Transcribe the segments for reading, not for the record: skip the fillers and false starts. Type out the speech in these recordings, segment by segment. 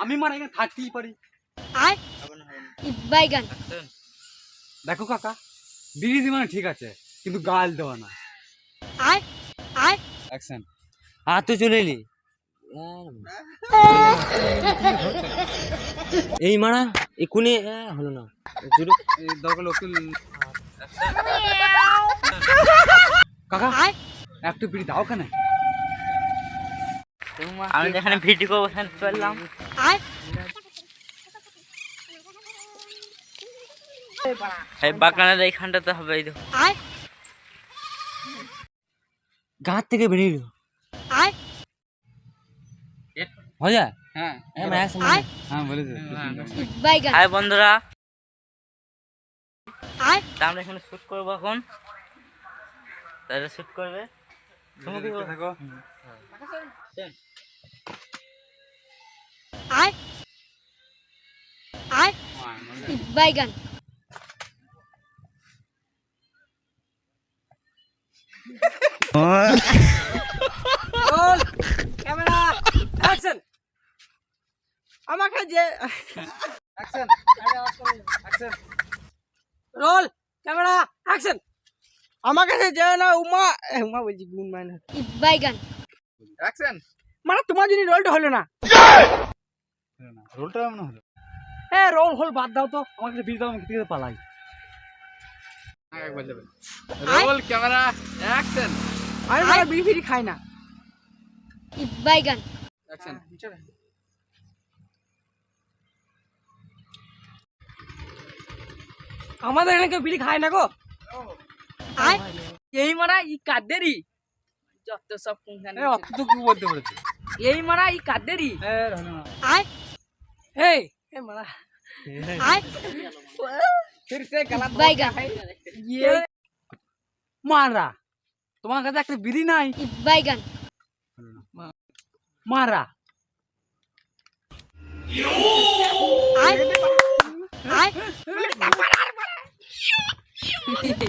আমি মারা এখানে থাকতেই পারি। দেখো কাকা, বিড়ি দিবা ঠিক আছে, কিন্তু গাল দেওয়া না। অ্যাকশন। তুই চলে এলি এই মারা এক্ষুনি হলো না দরকার লোক কাকা একটু বিড়ি দাও কেন? আমি যেখানে ভিডিও করবো সেখানে চললাম। এই বাগানের এইখানটাতে হবে। এই দেখো গাছ থেকে বেরিয়ে হয়ে হ্যাঁ বলেছে। হাই বন্ধুরা, আমরা এখানে শুট করবো এখন। তাহলে শুট করবে থাকো। বাইগান রোল ক্যামেরা অ্যাকশন। আমাকে যে action action roll camera action. আমার কাছে যে না উমা উমা বলছি গুণ মানে বাইগান অ্যাকশন। মানে তোমার জন্য রোলটা হলো না। রোলটা এমন হলো। হ্যাঁ রোল হল বাদ দাও তো, আমার কাছে বিড়ি দাও, আমি থেকে পালাই। একবার যাবে। Roll camera action. আমি মানে বিড়ি ফিরি খাই না। বাইগান অ্যাকশন। আমাদের এখানে কেউ বিড়ি খায় না গো। এই মারা ই কাদেরই যত সব কোনখানে অত তো কি বলতে বলেছে? এই মারা ই কাদেরই এই এই মারা फिर से गलत বাইগান ये মারা, তোমার কাছে একটা বিড়ি নাই? বাইগান মারা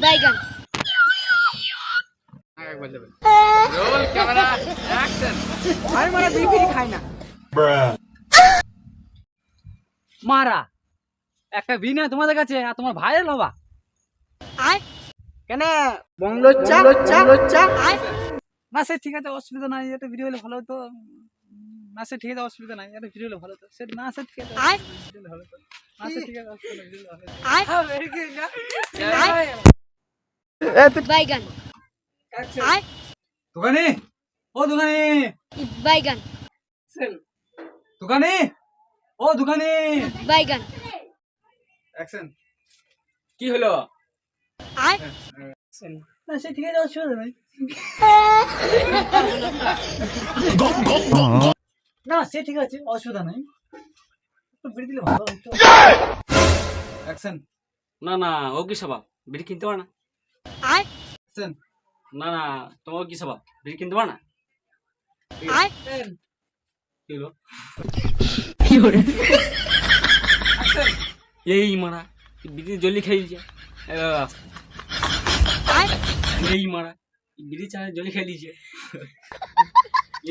বাইগান একবার যাবে। Roll camera action. আমি মারা বিড়ি ফিরি খাই না। মারা একটা বিড়ি নাই তোমাদের কাছে, আর তোমার ভাইয়ের হবা কেন বংলোচ্চা লোচ্চা না? সে ঠিক আছে, অসুবিধা নাই, এটা ভিডিও হলে ভালো হতো না। সে ঠিক আছে, অসুবিধা নাই, এটা ভিডিও হলে ভালো হতো। সে না, সে ঠিক আছে, ভিডিও হলে ভালো হতো না। সে ঠিক আছে, অসুবিধা নাই, ভিডিও হলে ভালো হতো। বাইগান দোকানে, ও দোকানে, বাইগান দোকানে, ও দোকানে। বাইগান অ্যাকশন। কি হলো? না সে ঠিক আছে, অসুবিধা নাই। না সে ঠিক আছে, অসুবিধা নাই, একটু বিড়ি দিলে ভালো হতো। অ্যাকশন। না না, ও কি স্বভাব, বিড়ি কিনতে পারে না। অ্যাকশন। না না, তোমার কি স্বভাব, বিড়ি কিনতে পারে না। কি হলো? এই মারা বিড়ি জলি খেয়ে দিয়েছে। এই মারা বিড়ি চা জলি খেয়ে দিয়েছে।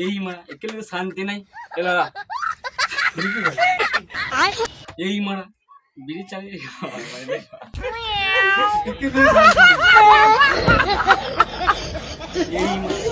এই মারা একেলে তো শান্তি নাই। এই মারা বিড়ি চা এই মারা